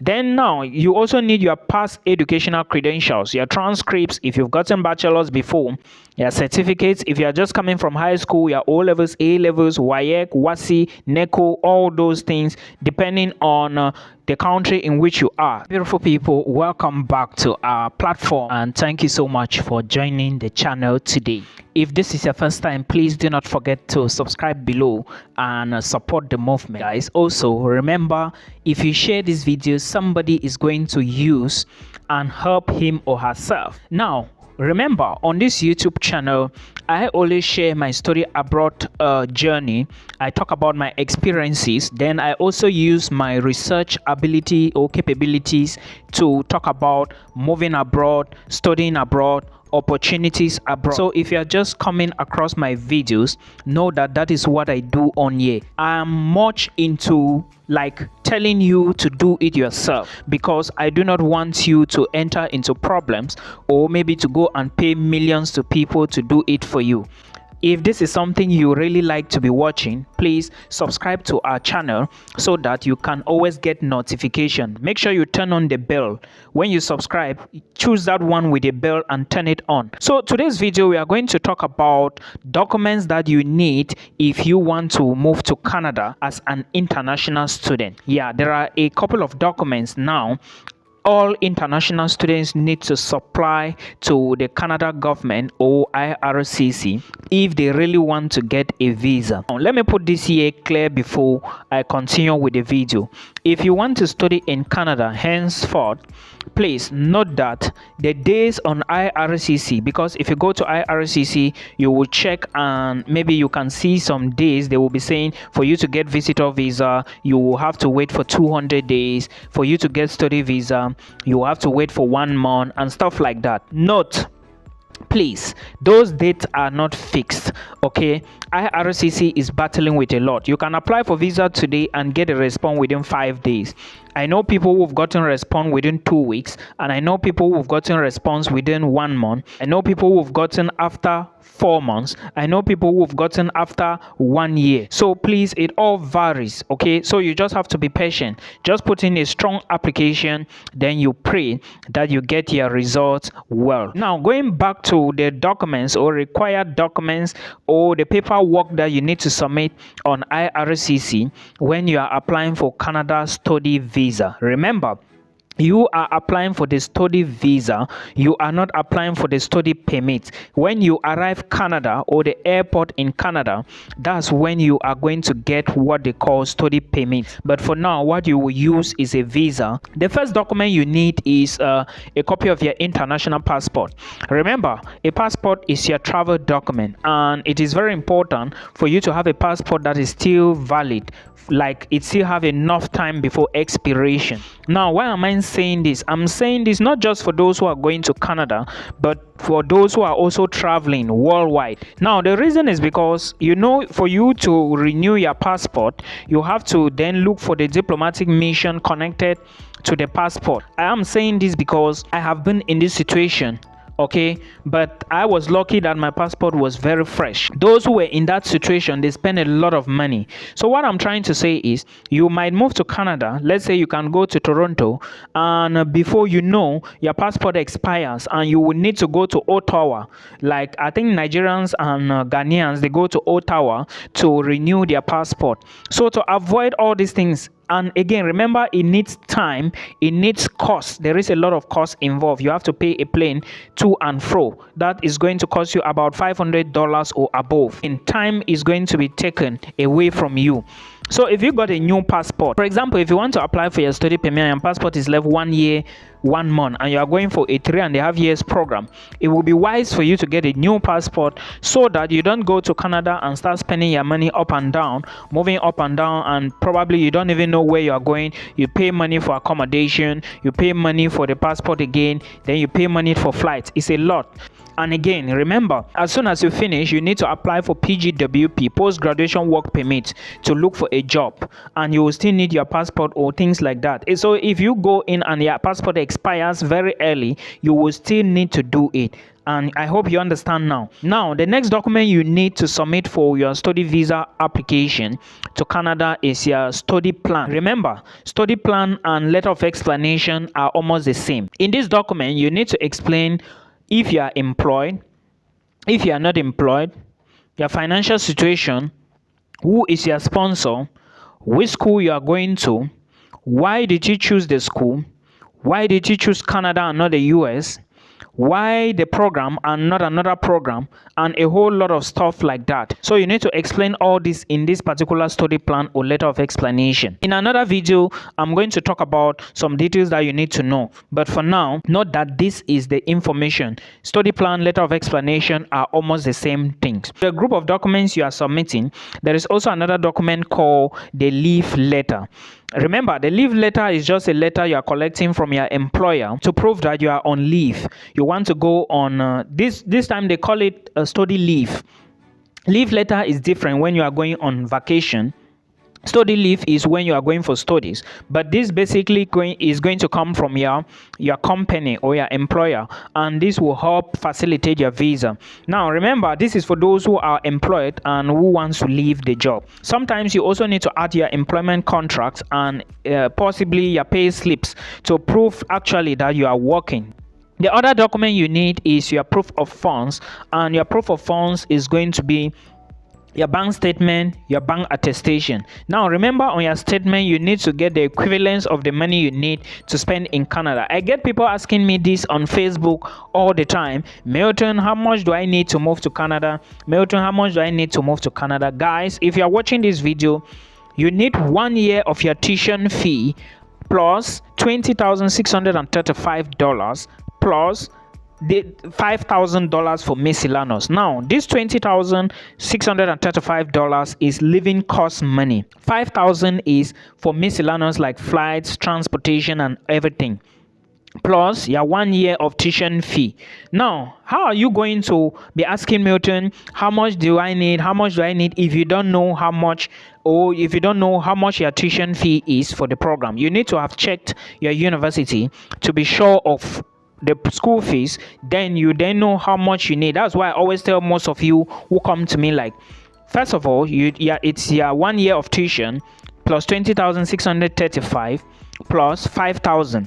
Then now you also need your past educational credentials, your transcripts if you've gotten bachelor's before, your certificates if you are just coming from high school, your O levels, A levels, WAEC, WASI, NECO, all those things depending on the country in which you are. Beautiful people, welcome back to our platform and thank you so much for joining the channel today. If this is your first time, please do not forget to subscribe below and support the movement, guys. Also remember, if you share this video, somebody is going to use and help him or herself. Now remember, on this YouTube channel, I always share my study abroad journey. I talk about my experiences. Then I also use my research ability or capabilities to talk about moving abroad, studying abroad, opportunities abroad. So if you're just coming across my videos, know that that is what I do on here. I'm much into like telling you to do it yourself, because I do not want you to enter into problems or maybe to go and pay millions to people to do it for you. If this is something you really like to be watching, please subscribe to our channel so that you can always get notification. Make sure you turn on the bell. When you subscribe, choose that one with the bell and turn it on. So today's video, we are going to talk about documents that you need if you want to move to Canada as an international student. Yeah, there are a couple of documents now all international students need to supply to the Canada government or IRCC if they really want to get a visa. Now, let me put this here clear before I continue with the video. If you want to study in Canada henceforth, please note that the days on IRCC, because if you go to IRCC, you will check and maybe you can see some days they will be saying for you to get visitor visa, you will have to wait for 200 days. For you to get study visa, you have to wait for 1 month and stuff like that. Note, please, those dates are not fixed. Okay, IRCC is battling with a lot. You can apply for visa today and get a response within 5 days. I know people who've gotten response within 2 weeks, and I know people who've gotten response within 1 month. I know people who've gotten after 4 months. I know people who've gotten after 1 year. So please, it all varies. Okay, so you just have to be patient. Just put in a strong application, then you pray that you get your results well. Now, going back to the documents or required documents or the paperwork that you need to submit on IRCC when you are applying for Canada study visa. Remember, you are applying for the study visa. You are not applying for the study permit. When you arrive Canada or the airport in Canada, that's when you are going to get what they call study permit. But for now, what you will use is a visa. The first document you need is a copy of your international passport. Remember, a passport is your travel document, and it is very important for you to have a passport that is still valid, like it still have enough time before expiration. Now, why am I saying this? I'm saying this not just for those who are going to Canada, but for those who are also traveling worldwide. Now, the reason is because, you know, for you to renew your passport, you have to then look for the diplomatic mission connected to the passport. I am saying this because I have been in this situation. Okay, but I was lucky that my passport was very fresh. Those who were in that situation, they spend a lot of money. So what I'm trying to say is, you might move to Canada. Let's say you can go to Toronto, and before you know, your passport expires and you will need to go to Ottawa. Like, I think Nigerians and Ghanaians, they go to Ottawa to renew their passport. So to avoid all these things, and again, remember, it needs time, it needs cost. There is a lot of cost involved. You have to pay a plane to and fro. That is going to cost you about $500 or above. And time is going to be taken away from you. So if you got a new passport, for example, if you want to apply for your study permit and your passport is left 1 year, 1 month, and you are going for a 3.5 years program, it will be wise for you to get a new passport so that you don't go to Canada and start spending your money up and down, moving up and down, and probably you don't even know where you are going. You pay money for accommodation, you pay money for the passport again, then you pay money for flights. It's a lot. And again, remember, as soon as you finish, you need to apply for PGWP, post graduation work permit, to look for a job, and you will still need your passport or things like that. So if you go in and your passport expires very early, you will still need to do it. And I hope you understand now. Now, the next document you need to submit for your study visa application to Canada is your study plan. Remember, study plan and letter of explanation are almost the same. In this document, you need to explain if you are employed, if you are not employed, your financial situation, who is your sponsor, which school you are going to, why did you choose the school, why did you choose Canada and not the US, why the program and not another program, and a whole lot of stuff like that. So you need to explain all this in this particular study plan or letter of explanation. In another video, I'm going to talk about some details that you need to know, but for now, note that this is the information. Study plan, letter of explanation are almost the same things. The group of documents you are submitting, there is also another document called the leave letter. Remember, the leave letter is just a letter you are collecting from your employer to prove that you are on leave. You want to go on this time they call it a study leave. Leave letter is different when you are going on vacation. Study leave is when you are going for studies, but this basically is going to come from your company or your employer, and this will help facilitate your visa. Now remember, this is for those who are employed and who wants to leave the job. Sometimes you also need to add your employment contracts and possibly your pay slips to prove actually that you are working. The other document you need is your proof of funds, and your proof of funds is going to be your bank statement, your bank attestation. Now remember, on your statement you need to get the equivalence of the money you need to spend in Canada. I get people asking me this on Facebook all the time. Milton, how much do I need to move to Canada? Milton, how much do I need to move to Canada? Guys, if you are watching this video, you need 1 year of your tuition fee plus $20,635 plus the $5,000 for miscellaneous. Now this $20,635 is living cost money. $5,000 is for miscellaneous like flights, transportation, and everything, plus your 1 year of tuition fee. Now, how are you going to be asking Milton, how much do I need? How much do I need if you don't know how much, or if you don't know how much your tuition fee is for the program? You need to have checked your university to be sure of the school fees, then you know how much you need. That's why I always tell most of you who come to me, like, first of all, it's your 1 year of tuition plus $20,635 plus $5,000.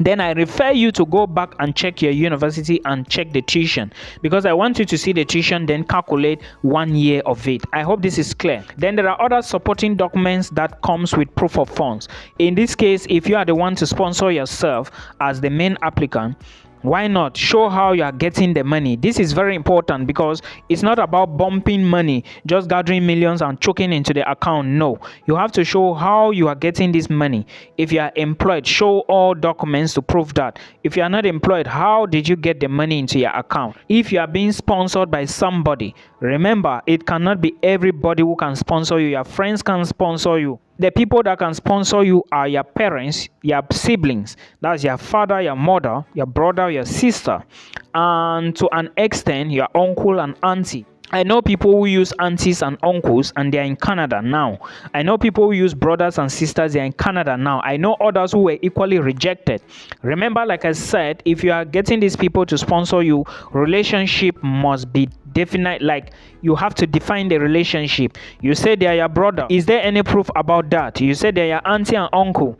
Then I refer you to go back and check your university and check the tuition, because I want you to see the tuition, then calculate 1 year of it. I hope this is clear. Then there are other supporting documents that comes with proof of funds. In this case, if you are the one to sponsor yourself as the main applicant, why not show how you are getting the money? This is very important, because it's not about bumping money, just gathering millions and choking into the account. No, you have to show how you are getting this money. If you are employed, show all documents to prove that. If you are not employed, how did you get the money into your account? If you are being sponsored by somebody, remember, it cannot be everybody who can sponsor you. Your friends can sponsor you. The people that can sponsor you are your parents, your siblings. That's your father, your mother, your brother, your sister, and to an extent, your uncle and auntie. I know people who use aunties and uncles and they are in Canada now. I know people who use brothers and sisters, they are in Canada now. I know others who were equally rejected. Remember, like I said, if you are getting these people to sponsor you, relationship must be definite. Like, you have to define the relationship. You say they are your brother. Is there any proof about that? You say they are your auntie and uncle.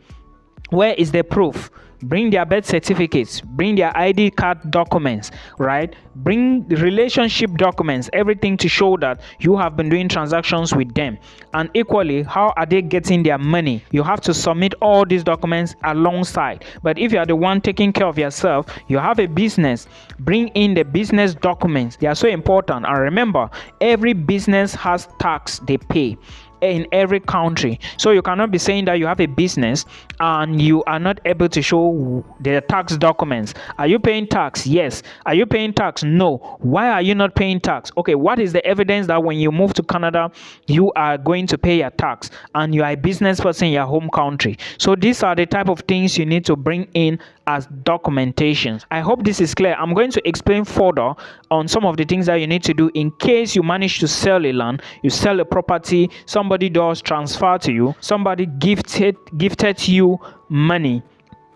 Where is the proof? Bring their birth certificates, bring their ID card documents, right? Bring the relationship documents, everything to show that you have been doing transactions with them. And equally, how are they getting their money? You have to submit all these documents alongside. But if you are the one taking care of yourself, you have a business, bring in the business documents. They are so important. And remember, every business has tax they pay. in every country. So you cannot be saying that you have a business and you are not able to show the tax documents. Are you paying tax? Yes. Are you paying tax? No. Why are you not paying tax? Okay, what is the evidence that when you move to Canada you are going to pay your tax and you are a business person in your home country? So these are the type of things you need to bring in as documentation. I hope this is clear. I'm going to explain further on some of the things that you need to do in case you manage to sell a land, you sell a property, somebody does transfer to you, somebody gifted you money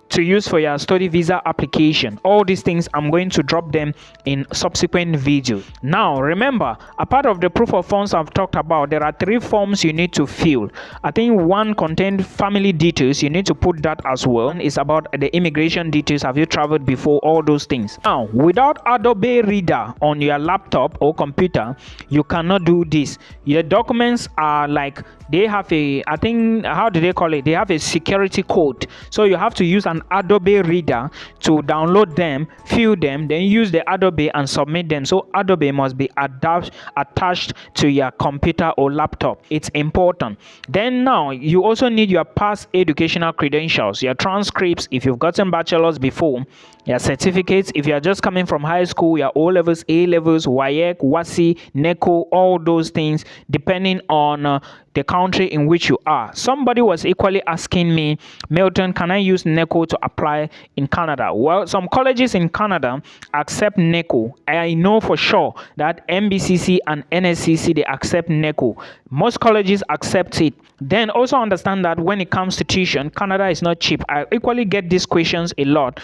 to use for your study visa application. All these things I'm going to drop them in subsequent videos. Now remember, a part of the proof of funds I've talked about, there are 3 forms you need to fill. I think one contained family details, you need to put that as well. One is about the immigration details, have you traveled before, all those things. Now without Adobe Reader on your laptop or computer, you cannot do this. Your documents are like, they have a, I think, how do they call it, they have a security code, so you have to use an Adobe Reader to download them, fill them, then use the Adobe and submit them. So Adobe must be attached to your computer or laptop. It's important. Then now you also need your past educational credentials, your transcripts if you've gotten bachelor's before, your certificates if you are just coming from high school, your O levels, A levels, WAEC, WASI, NECO, all those things depending on the country in which you are. Somebody was equally asking me, Milton, can I use NECO to apply in Canada? Well, some colleges in Canada accept NECO. I know for sure that MBCC and NSCC, they accept NECO. Most colleges accept it. Then also understand that when it comes to tuition, Canada is not cheap. I equally get these questions a lot.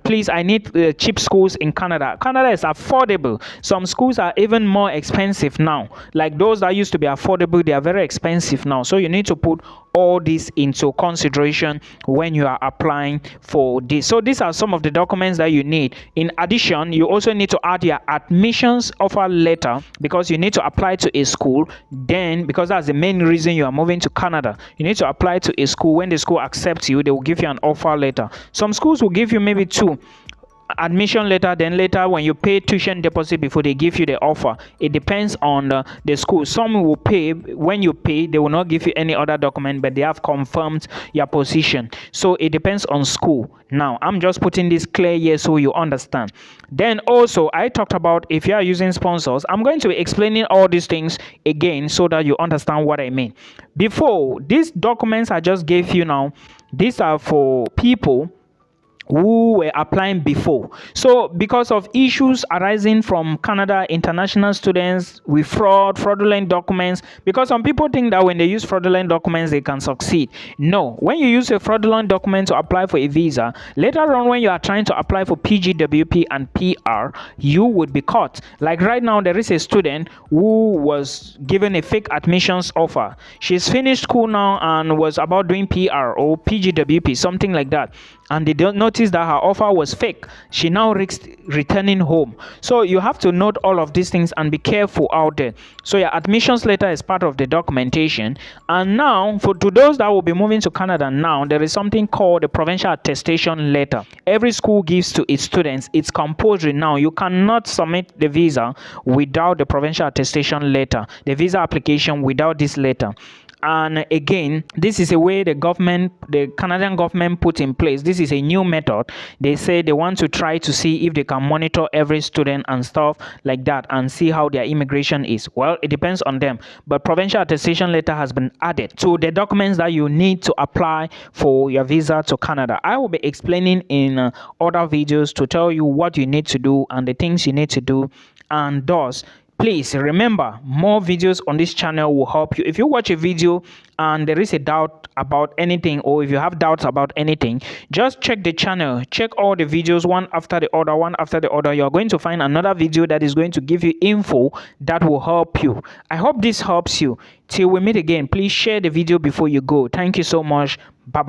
Please, I need cheap schools in Canada. Canada is affordable. Some schools are even more expensive now. Like those that used to be affordable, they are very expensive now. So you need to put all this into consideration when you are applying for this. So these are some of the documents that you need. In addition, you also need to add your admissions offer letter because you need to apply to a school. Then, because that's the main reason you are moving to Canada, you need to apply to a school. When the school accepts you, they will give you an offer letter. Some schools will give you maybe 2 admission letter, then later when you pay tuition deposit before they give you the offer. It depends on the school. Some will pay, when you pay they will not give you any other document, but they have confirmed your position. So it depends on school. Now I'm just putting this clear here so you understand. Then also I talked about if you are using sponsors, I'm going to be explaining all these things again so that you understand what I mean. Before, these documents I just gave you now, these are for people who were applying before. So because of issues arising from Canada, international students with fraudulent documents, because some people think that when they use fraudulent documents they can succeed. No, when you use a fraudulent document to apply for a visa, later on when you are trying to apply for PGWP and PR, you would be caught. Like right now there is a student who was given a fake admissions offer. She's finished school now and was about doing PR or PGWP, something like that, and they don't notice that her offer was fake. She now risks returning home. So you have to note all of these things and be careful out there. So your admissions letter is part of the documentation. And now to those that will be moving to Canada now, there is something called the provincial attestation letter. Every school gives to its students. It's compulsory now. You cannot submit the visa without the provincial attestation letter, the visa application without this letter. And again, this is a way the Canadian government put in place. This is a new method. They say they want to try to see if they can monitor every student and stuff like that and see how their immigration is. Well, it depends on them. But provincial attestation letter has been added to the documents that you need to apply for your visa to Canada. I will be explaining in other videos to tell you what you need to do and the things you need to do. And thus, please remember, more videos on this channel will help you. If you watch a video and there is a doubt about anything, or if you have doubts about anything, just check the channel, check all the videos one after the other. You're going to find another video that is going to give you info that will help you. I hope this helps you. Till we meet again, please share the video before you go. Thank you so much. Bye.